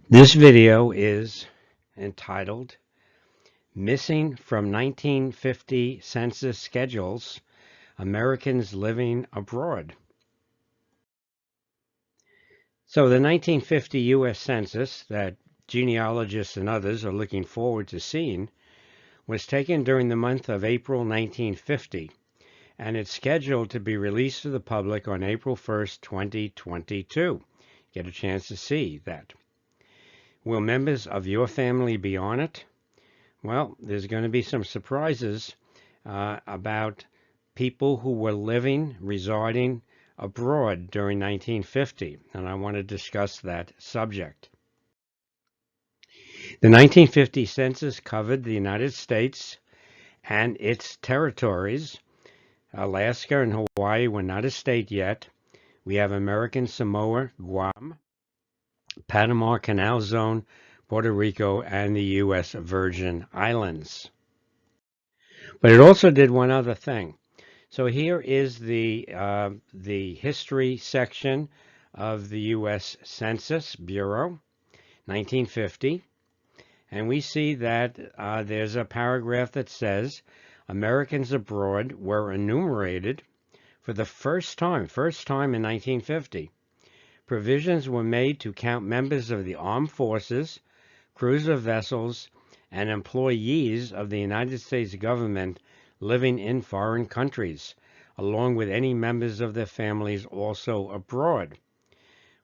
This video is entitled Missing from 1950 Census Schedules, Americans Living Abroad. So the 1950 U.S. Census that genealogists and others are looking forward to seeing was taken during the month of April 1950, and it's scheduled to be released to the public on April 1st, 2022. Get a chance to see that. Will members of your family be on it? Well, there's going to be some surprises about people who were residing abroad during 1950, and I want to discuss that subject. The 1950 census covered the United States and its territories. Alaska and Hawaii were not a state yet. We have American Samoa, Guam, Panama Canal Zone, Puerto Rico, and the U.S. Virgin Islands. But it also did one other thing. So here is the history section of the U.S. Census Bureau, 1950. And we see that there's a paragraph that says Americans abroad were enumerated for the first time in 1950. Provisions were made to count members of the armed forces, crews of vessels, and employees of the United States government living in foreign countries, along with any members of their families also abroad.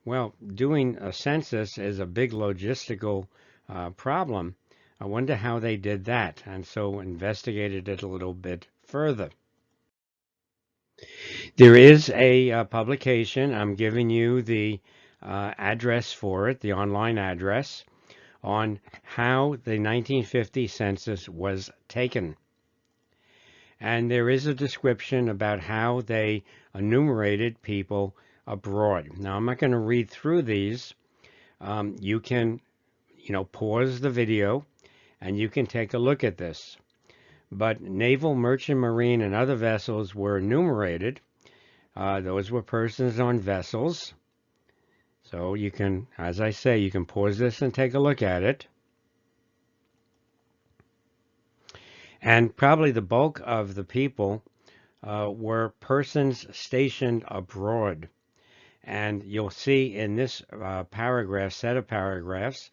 Well, doing a census is a big logistical problem. I wonder how they did that, and so investigated it a little bit further. There is a publication. I'm giving you the address for it, the online address, on how the 1950 census was taken. And there is a description about how they enumerated people abroad. Now, I'm not going to read through these. You can, pause the video and you can take a look at this. But naval, merchant, marine, and other vessels were enumerated. Those were persons on vessels. So you can, as I say, you can pause this and take a look at it. And probably the bulk of the people were persons stationed abroad. And you'll see in this set of paragraphs,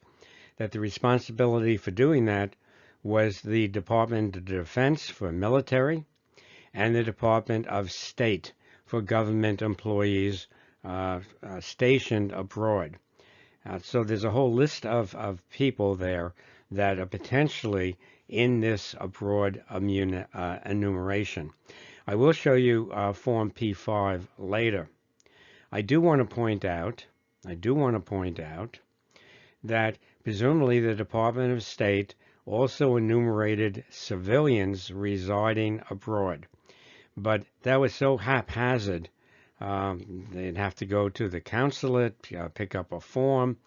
that the responsibility for doing that was the Department of Defense for military and the Department of State for government employees stationed abroad. So there's a whole list of people there that are potentially in this abroad enumeration. I will show you Form P5 later. I do want to point out that presumably the Department of State also enumerated civilians residing abroad. But that was so haphazard. They'd have to go to the consulate, pick up a form,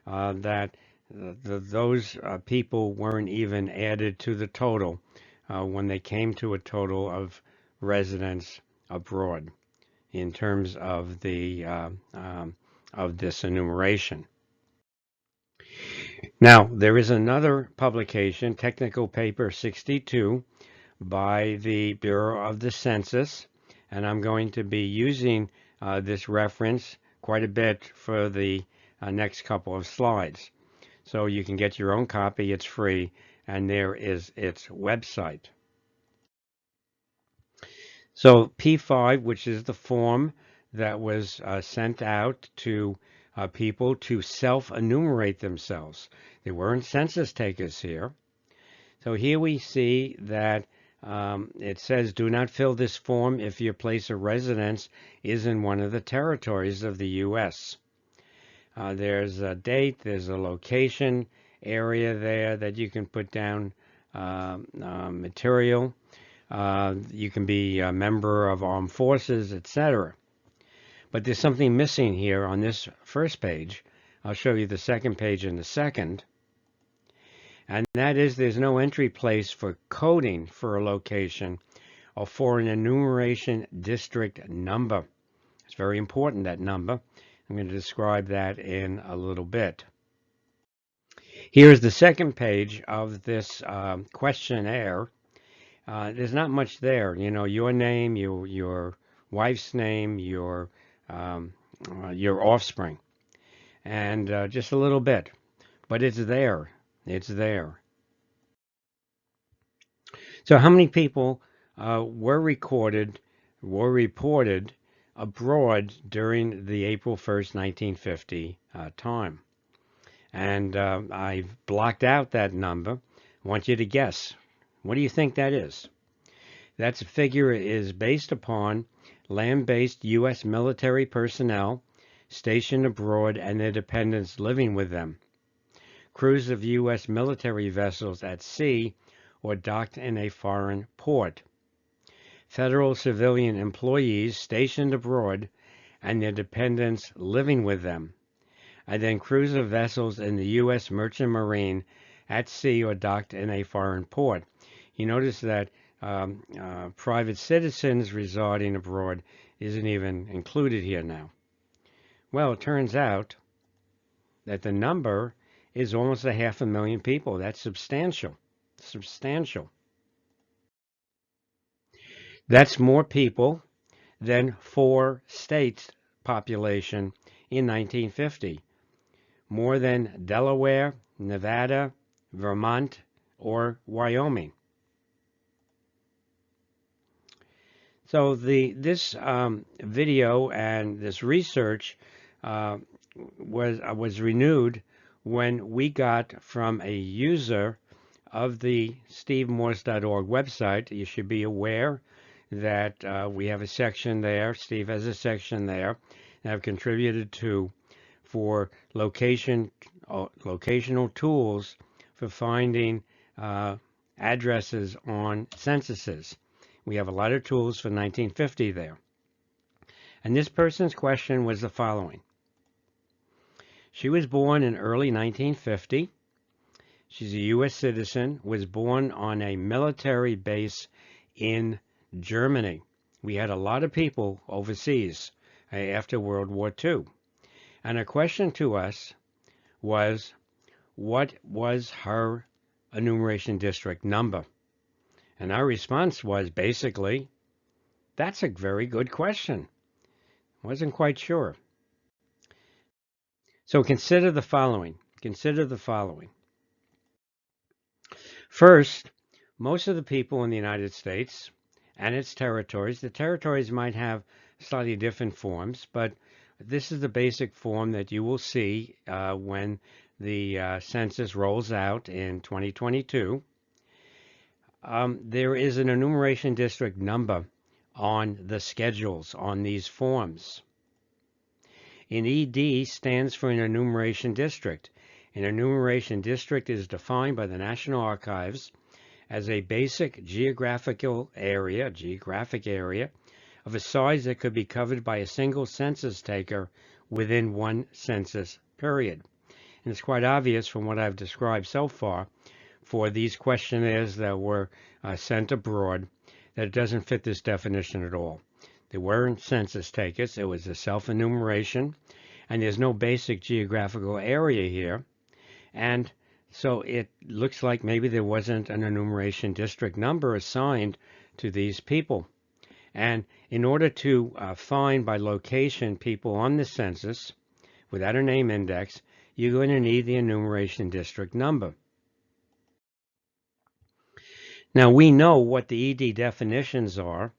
that those people weren't even added to the total when they came to a total of residents abroad in terms of of this enumeration. Now, there is another publication, Technical Paper 62, by the Bureau of the Census, and I'm going to be using this reference quite a bit for the next couple of slides. So you can get your own copy, it's free, and there is its website. So P5, which is the form that was sent out to people to self-enumerate themselves. There weren't census takers here. So here we see that it says, do not fill this form if your place of residence is in one of the territories of the U.S. There's a date, there's a location area there that you can put down material. You can be a member of armed forces, etc. But there's something missing here on this first page. I'll show you the second page in a second. And that is there's no entry place for coding for a location or for an enumeration district number. It's very important, that number. I'm going to describe that in a little bit. Here's the second page of this questionnaire. There's not much there. You know, your name, your wife's name, your offspring, and just a little bit. But it's there. It's there. So how many people were reported abroad during the April 1st, 1950 time? And I've blocked out that number. I want you to guess. What do you think that is? That figure is based upon land-based U.S. military personnel stationed abroad and their dependents living with them, crews of U.S. military vessels at sea or docked in a foreign port, federal civilian employees stationed abroad and their dependents living with them, and then crews of vessels in the U.S. Merchant Marine at sea or docked in a foreign port. You notice that private citizens residing abroad isn't even included here now. Well, it turns out that the number is almost 500,000 people. That's substantial. Substantial. That's more people than 4 states' population in 1950. More than Delaware, Nevada, Vermont, or Wyoming. So this video and this research was renewed when we got from a user of the stevemorse.org website. You should be aware that we have a section there. Steve has a section there that I've contributed to for locational tools for finding addresses on censuses. We have a lot of tools for 1950 there. And this person's question was the following. She was born in early 1950. She's a U.S. citizen, was born on a military base in Germany. We had a lot of people overseas after World War II. And her question to us was, what was her enumeration district number? And our response was basically, that's a very good question. Wasn't quite sure. So consider the following. Consider the following. First, most of the people in the United States and its territories, the territories might have slightly different forms, but this is the basic form that you will see when the census rolls out in 2022. There is an enumeration district number on the schedules on these forms. An ED stands for an enumeration district. An enumeration district is defined by the National Archives as a basic geographic area of a size that could be covered by a single census taker within one census period. And it's quite obvious from what I've described so far for these questionnaires that were sent abroad that it doesn't fit this definition at all. There weren't census takers. It was a self-enumeration, and there's no basic geographical area here. And so it looks like maybe there wasn't an enumeration district number assigned to these people. And in order to find by location people on the census without a name index, you're going to need the enumeration district number. Now we know what the ED definitions are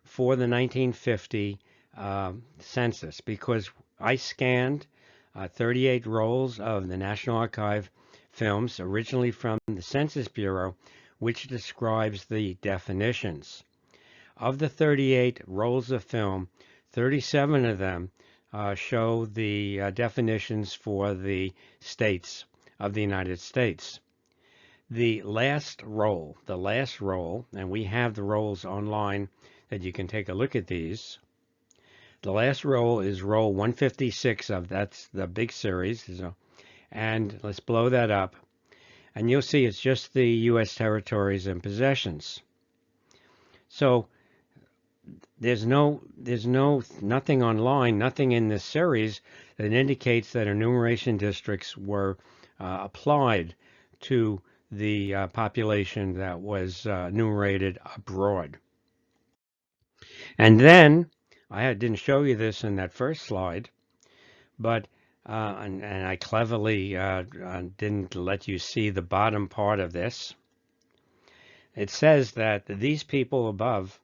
for the 1950 census because I scanned 38 rolls of the National Archive films, originally from the Census Bureau, which describes the definitions. Of the 38 rolls of film, 37 of them show the definitions for the states of the United States. The last roll, and we have the rolls online that you can take a look at these. The last roll is roll 156 of that's the big series. And let's blow that up. And you'll see it's just the U.S. territories and possessions. So there's nothing online, nothing in this series that indicates that enumeration districts were applied to the population that was enumerated abroad. And then, didn't show you this in that first slide, but and I cleverly didn't let you see the bottom part of this. It says that these people above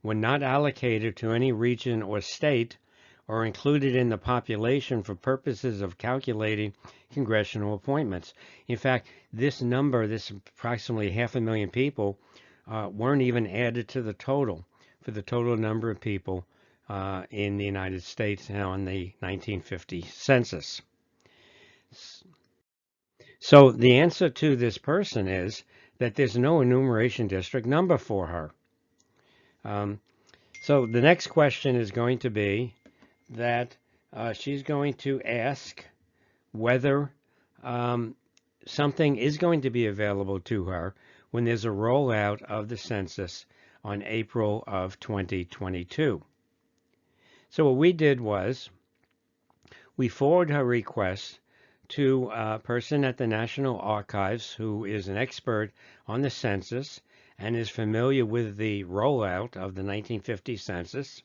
were not allocated to any region or state or included in the population for purposes of calculating congressional appointments. In fact, this number, this approximately 500,000 people, weren't even added to the total for the total number of people in the United States on the 1950 census. So the answer to this person is that there's no enumeration district number for her. So the next question is going to be that she's going to ask whether something is going to be available to her when there's a rollout of the census on April of 2022. So what we did was we forwarded her request to a person at the National Archives who is an expert on the census and is familiar with the rollout of the 1950 census.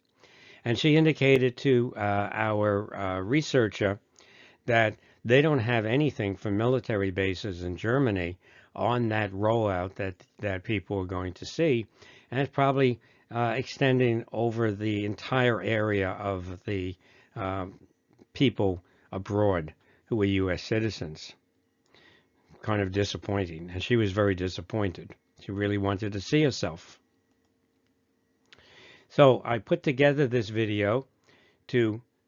And she indicated to our researcher that they don't have anything for military bases in Germany on that rollout that people are going to see. And it's probably extending over the entire area of the people abroad who were U.S. citizens. Kind of disappointing. And she was very disappointed. She really wanted to see herself. So I put together this video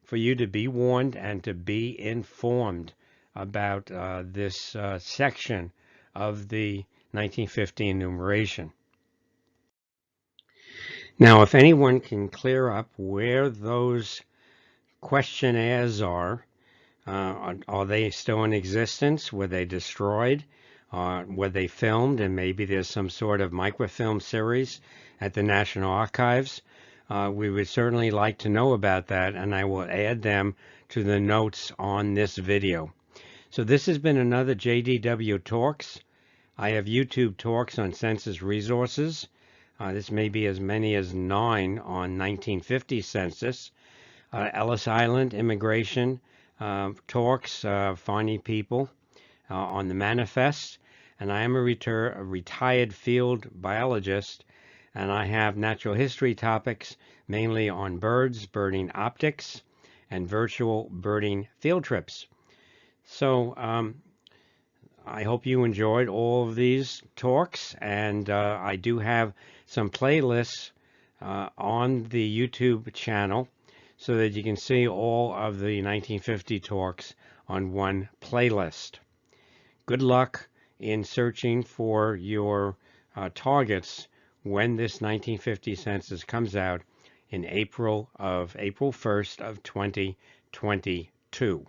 for you to be warned and to be informed about this section of the 1950 enumeration. Now, if anyone can clear up where those questionnaires are they still in existence? Were they destroyed? Were they filmed? And maybe there's some sort of microfilm series at the National Archives. We would certainly like to know about that, and I will add them to the notes on this video. So this has been another JDW Talks. I have YouTube talks on census resources. This may be as many as 9 on 1950 census. Ellis Island immigration talks, finding people on the manifest. And I am a retired field biologist, and I have natural history topics mainly on birds, birding optics, and virtual birding field trips. So I hope you enjoyed all of these talks, and I do have some playlists on the YouTube channel so that you can see all of the 1950 talks on one playlist. Good luck in searching for your targets when this 1950 census comes out in April 1st of 2022.